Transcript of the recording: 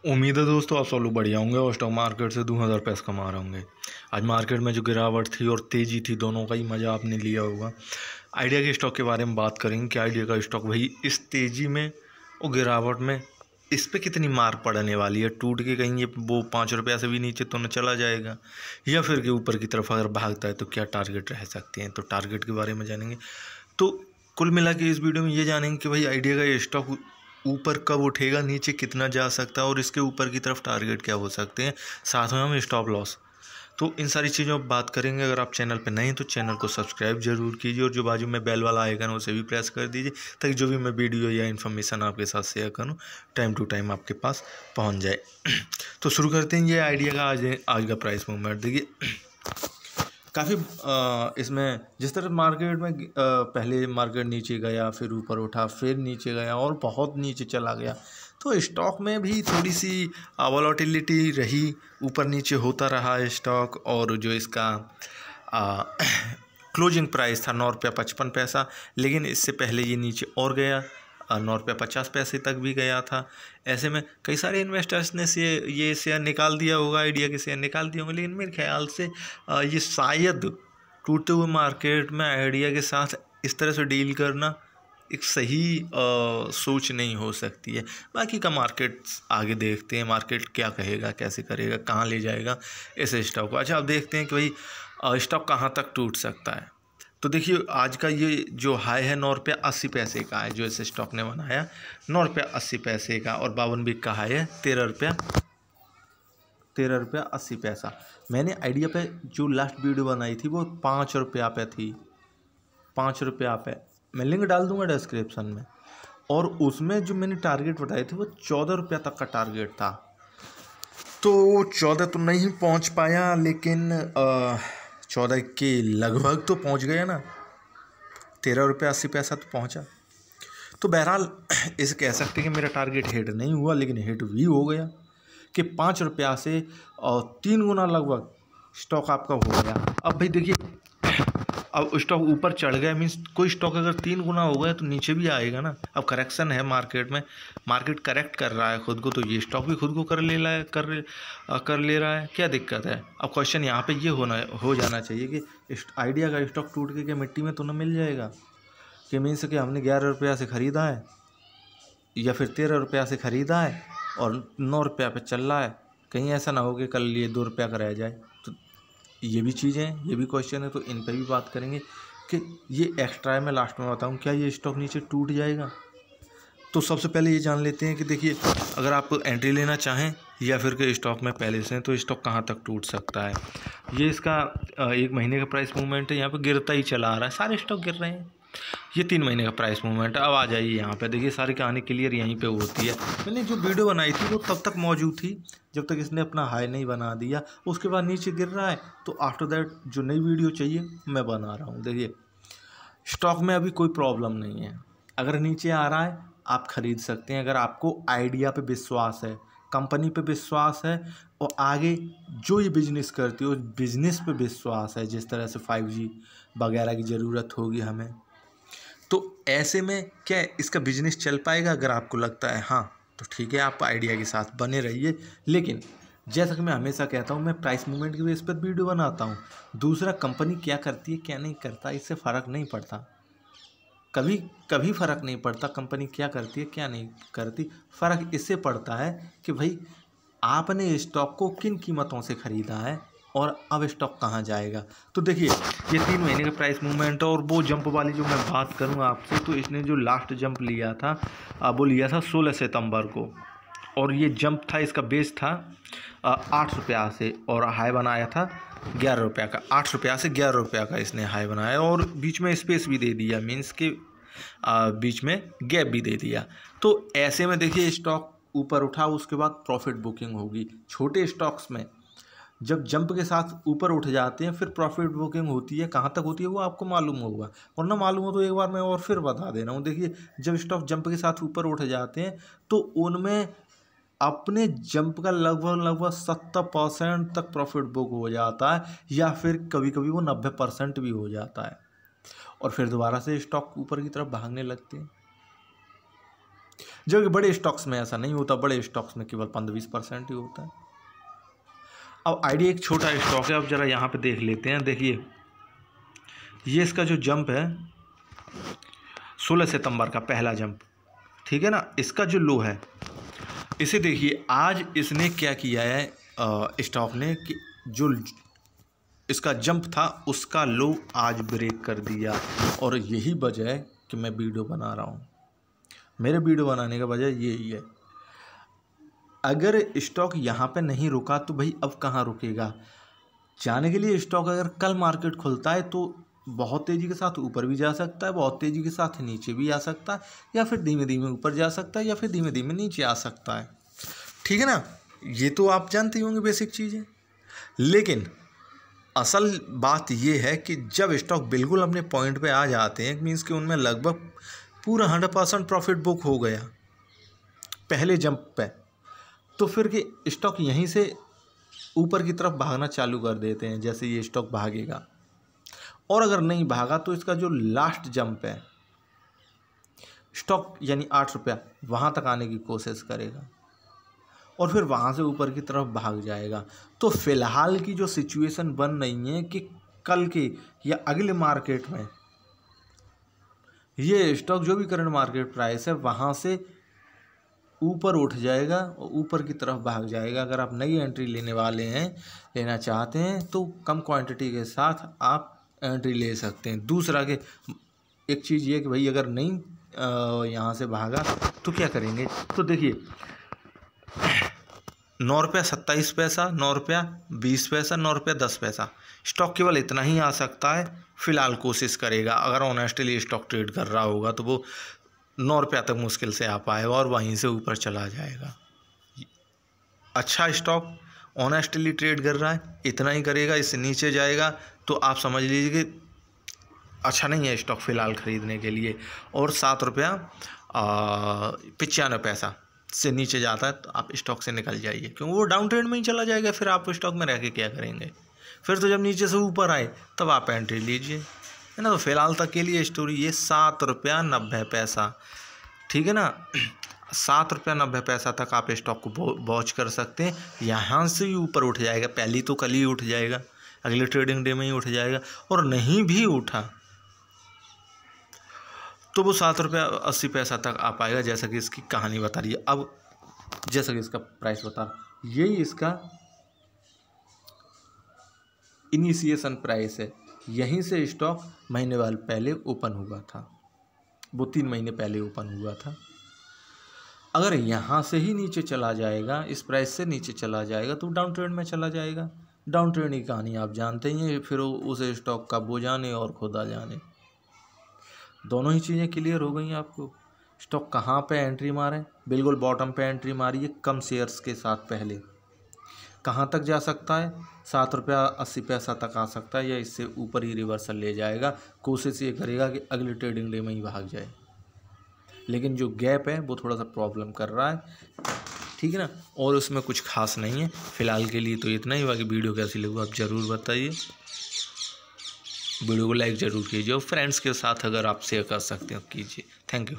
उम्मीद है दोस्तों आप सब लोग बढ़िया होंगे और स्टॉक मार्केट से 2000 पैसे कमा रहे होंगे। आज मार्केट में जो गिरावट थी और तेज़ी थी, दोनों का ही मज़ा आपने लिया होगा। आइडिया के स्टॉक के बारे में बात करेंगे कि आइडिया का स्टॉक भाई इस तेज़ी में और गिरावट में इस पे कितनी मार पड़ने वाली है। टूट के कहीं ये वो 5 रुपया से भी नीचे तो न चला जाएगा, या फिर के ऊपर की तरफ अगर भागता है तो क्या टारगेट रह सकते हैं। तो टारगेट के बारे में जानेंगे। तो कुल मिला के इस वीडियो में ये जानेंगे कि भाई आइडिया का ये स्टॉक ऊपर कब उठेगा, नीचे कितना जा सकता है और इसके ऊपर की तरफ टारगेट क्या हो सकते हैं, साथ में हम स्टॉप लॉस। तो इन सारी चीज़ों पर बात करेंगे। अगर आप चैनल पर नए हैं तो चैनल को सब्सक्राइब जरूर कीजिए और जो बाजू में बेल वाला आइकन है उसे भी प्रेस कर दीजिए, ताकि जो भी मैं वीडियो या इन्फॉर्मेशन आपके साथ शेयर करूँ टाइम टू टाइम आपके पास पहुँच जाए। तो शुरू करते हैं। ये आइडिया का आज का प्राइस मूवमेंट देखिए। काफ़ी इसमें जिस तरह मार्केट में पहले मार्केट नीचे गया, फिर ऊपर उठा, फिर नीचे गया और बहुत नीचे चला गया, तो स्टॉक में भी थोड़ी सी वॉलेटिलिटी रही, ऊपर नीचे होता रहा स्टॉक। और जो इसका क्लोजिंग प्राइस था 9 रुपया 55 पैसा, लेकिन इससे पहले ये नीचे और गया, 9 रुपया 50 पैसे तक भी गया था। ऐसे में कई सारे इन्वेस्टर्स ने ये शेयर निकाल दिया होगा, आइडिया के शेयर निकाल दिए होंगे। लेकिन मेरे ख्याल से ये शायद टूटते हुए मार्केट में आइडिया के साथ इस तरह से डील करना एक सही सोच नहीं हो सकती है। बाकी का मार्केट आगे देखते हैं, मार्केट क्या कहेगा, कैसे करेगा, कहाँ ले जाएगा ऐसे स्टॉक को। अच्छा, अब देखते हैं कि भाई स्टॉक कहाँ तक टूट सकता है। तो देखिए आज का ये जो हाई है 9 रुपया 80 पैसे का है, जो इस स्टॉक ने बनाया 9 रुपया 80 पैसे का, और 52 वीक का हाई है 13 रुपया 80 पैसा। मैंने आइडिया पे जो लास्ट वीडियो बनाई थी वो 5 रुपया पे थी, 5 रुपया पे। मैं लिंक डाल दूंगा डिस्क्रिप्शन में। और उसमें जो मैंने टारगेट बताए थे वो 14 रुपया तक का टारगेट था। तो 14 तो नहीं पहुंच पाया, लेकिन 14 के लगभग तो पहुंच गया ना, 13 रुपया 80 पैसा तो पहुंचा। तो बहरहाल इसे कह सकते हैं कि मेरा टारगेट हिट नहीं हुआ, लेकिन हिट भी हो गया कि 5 रुपया से 3 गुना लगभग स्टॉक आपका हो गया। अब भाई देखिए, अब स्टॉक ऊपर चढ़ गया, मीन्स कोई स्टॉक अगर 3 गुना हो गया तो नीचे भी आएगा ना। अब करेक्शन है मार्केट में, मार्केट करेक्ट कर रहा है खुद को, तो ये स्टॉक भी खुद को कर ले रहा है। क्या दिक्कत है? अब क्वेश्चन यहाँ पे ये हो जाना चाहिए कि आइडिया का स्टॉक टूट के क्या मिट्टी में तो न मिल जाएगा, कि मीन्स कि हमने 11 रुपया से ख़रीदा है या फिर 13 रुपया से ख़रीदा है और 9 रुपया पे चल रहा है, कहीं ऐसा ना हो कि कल ये 2 रुपया का रह जाए। तो ये भी चीज़ें हैं, ये भी क्वेश्चन है, तो इन पर भी बात करेंगे कि ये एक्स्ट्रा है। मैं लास्ट में बताऊँ क्या ये स्टॉक नीचे टूट जाएगा। तो सबसे पहले ये जान लेते हैं कि देखिए, अगर आप एंट्री लेना चाहें या फिर के स्टॉक में पहले से हैं, तो स्टॉक कहाँ तक टूट सकता है। ये इसका 1 महीने का प्राइस मूवमेंट है, यहाँ पर गिरता ही चला आ रहा है, सारे स्टॉक गिर रहे हैं। ये 3 महीने का प्राइस मूवमेंट है। अब आ जाइए यहाँ पे, देखिए सारी कहानी क्लियर यहीं पे होती है। मैंने जो वीडियो बनाई थी वो तब तक मौजूद थी जब तक इसने अपना हाई नहीं बना दिया, उसके बाद नीचे गिर रहा है। तो आफ्टर दैट जो नई वीडियो चाहिए मैं बना रहा हूँ। देखिए स्टॉक में अभी कोई प्रॉब्लम नहीं है, अगर नीचे आ रहा है आप ख़रीद सकते हैं। अगर आपको आइडिया पे विश्वास है, कंपनी पे विश्वास है और आगे जो ये बिज़नेस करती है उस बिज़नेस पे विश्वास है, जिस तरह से 5G वगैरह की ज़रूरत होगी हमें, तो ऐसे में क्या इसका बिजनेस चल पाएगा। अगर आपको लगता है हाँ, तो ठीक है, आप आइडिया के साथ बने रहिए। लेकिन जैसा कि मैं हमेशा कहता हूँ, मैं प्राइस मूवमेंट की बेस पर वीडियो बनाता हूँ। दूसरा कंपनी क्या करती है क्या नहीं करता, इससे फ़र्क नहीं पड़ता, कभी फ़र्क नहीं पड़ता कंपनी क्या करती है क्या नहीं करती। फ़र्क इससे पड़ता है कि भाई आपने स्टॉक को किन कीमतों से ख़रीदा है और अब स्टॉक कहाँ जाएगा। तो देखिए ये 3 महीने का प्राइस मूवमेंट है। और वो जंप वाली जो मैं बात करूँ आपसे, तो इसने जो लास्ट जंप लिया था वो लिया था 16 सितंबर को, और ये जंप था, इसका बेस था 8 रुपया से, और हाई बनाया था 11 रुपया का। 8 रुपया से 11 रुपया का इसने हाई बनाया, और बीच में स्पेस भी दे दिया, मीन्स के बीच में गैप भी दे दिया। तो ऐसे में देखिए स्टॉक ऊपर उठा, उसके बाद प्रॉफिट बुकिंग होगी। छोटे स्टॉक्स में जब जंप के साथ ऊपर उठ जाते हैं फिर प्रॉफिट बुकिंग होती है, कहाँ तक होती है वो आपको मालूम होगा, और ना मालूम हो तो एक बार मैं और फिर बता दे रहा हूँ। देखिए जब स्टॉक जंप के साथ ऊपर उठ जाते हैं तो उनमें अपने जंप का लगभग 70% तक प्रॉफिट बुक हो जाता है, या फिर कभी कभी वो 90% भी हो जाता है, और फिर दोबारा से स्टॉक ऊपर की तरफ भागने लगते हैं। जो कि बड़े स्टॉक्स में ऐसा नहीं होता, बड़े स्टॉक्स में केवल 15-20% ही होता है। अब आईडिया एक छोटा स्टॉक है, अब जरा यहाँ पे देख लेते हैं। देखिए ये इसका जो जंप है 16 सितंबर का पहला जंप, ठीक है ना, इसका जो लो है इसे देखिए। आज इसने क्या किया है स्टॉक ने कि जो इसका जंप था उसका लो आज ब्रेक कर दिया, और यही वजह है कि मैं वीडियो बना रहा हूँ। मेरे वीडियो बनाने का वजह यही है। अगर स्टॉक यहाँ पे नहीं रुका तो भाई अब कहाँ रुकेगा। जाने के लिए स्टॉक अगर कल मार्केट खुलता है तो बहुत तेज़ी के साथ ऊपर भी जा सकता है, बहुत तेज़ी के साथ नीचे भी आ सकता है, या फिर धीमे धीमे ऊपर जा सकता है, या फिर धीमे धीमे नीचे आ सकता है, ठीक है ना। ये तो आप जानते ही होंगे बेसिक चीज़ें। लेकिन असल बात ये है कि जब स्टॉक बिल्कुल अपने पॉइंट पे आ जाते हैं, मीन्स कि उनमें लगभग पूरा 100% प्रॉफिट बुक हो गया पहले जंप पे, तो फिर कि स्टॉक यहीं से ऊपर की तरफ भागना चालू कर देते हैं जैसे ये स्टॉक भागेगा। और अगर नहीं भागा तो इसका जो लास्ट जंप है स्टॉक यानी 8 रुपया, वहाँ तक आने की कोशिश करेगा और फिर वहाँ से ऊपर की तरफ भाग जाएगा। तो फिलहाल की जो सिचुएशन बन रही है कि कल के या अगले मार्केट में ये स्टॉक जो भी करंट मार्केट प्राइस है वहाँ से ऊपर उठ जाएगा और ऊपर की तरफ भाग जाएगा। अगर आप नई एंट्री लेने वाले हैं, लेना चाहते हैं, तो कम क्वांटिटी के साथ आप एंट्री ले सकते हैं। दूसरा कि एक चीज़ ये कि भाई अगर नहीं यहाँ से भागा तो क्या करेंगे। तो देखिए 9 रुपया 27 पैसा, 9 रुपया 20 पैसा, 9 रुपया 10 पैसा, स्टॉक केवल इतना ही आ सकता है। फ़िलहाल कोशिश करेगा, अगर ऑनेस्टली स्टॉक ट्रेड कर रहा होगा तो वो 9 रुपया तक मुश्किल से आ पाएगा और वहीं से ऊपर चला जाएगा। अच्छा स्टॉक ऑनेस्टली ट्रेड कर रहा है, इतना ही करेगा, इससे नीचे जाएगा तो आप समझ लीजिए कि अच्छा नहीं है स्टॉक फ़िलहाल ख़रीदने के लिए। और 7 रुपया 95 पैसा से नीचे जाता है तो आप स्टॉक से निकल जाइए, क्योंकि वो डाउन ट्रेंड में ही चला जाएगा। फिर आप स्टॉक में रह के क्या करेंगे। फिर तो जब नीचे से ऊपर आए तब आप एंट्री लीजिए, है ना। तो फिलहाल तक के लिए स्टोरी ये 7 रुपया 90 पैसा, ठीक है ना। 7 रुपया 90 पैसा तक आप स्टॉक को वॉच कर सकते हैं। यहाँ से ही ऊपर उठ जाएगा, पहली तो कल ही उठ जाएगा, अगले ट्रेडिंग डे में ही उठ जाएगा। और नहीं भी उठा तो वो 7 रुपया 80 पैसा तक आ पाएगा, जैसा कि इसकी कहानी बता रही है। अब जैसा कि इसका प्राइस बता रहा, यही इसका इनिशिएशन प्राइस है। यहीं से स्टॉक महीने वाल पहले ओपन हुआ था, वो 3 महीने पहले ओपन हुआ था। अगर यहाँ से ही नीचे चला जाएगा, इस प्राइस से नीचे चला जाएगा तो डाउन ट्रेंड में चला जाएगा। डाउन ट्रेंड की कहानी आप जानते ही हैं, फिर उस स्टॉक का वो जाने और खुदा जाने। दोनों ही चीज़ें क्लियर हो गई हैं आपको। स्टॉक कहाँ पे एंट्री मारे, बिल्कुल बॉटम पे एंट्री मारिए कम शेयर्स के साथ। पहले कहाँ तक जा सकता है, 7 रुपया 80 पैसा तक आ सकता है, या इससे ऊपर ही रिवर्सल ले जाएगा। कोशिश ये करेगा कि अगले ट्रेडिंग डे में ही भाग जाए, लेकिन जो गैप है वो थोड़ा सा प्रॉब्लम कर रहा है, ठीक है ना। और उसमें कुछ खास नहीं है फ़िलहाल के लिए। तो इतना ही। बाकी वीडियो कैसी लगी आप ज़रूर बताइए, वीडियो को लाइक ज़रूर कीजिए और फ्रेंड्स के साथ अगर आप शेयर कर सकते हो कीजिए। Thank you.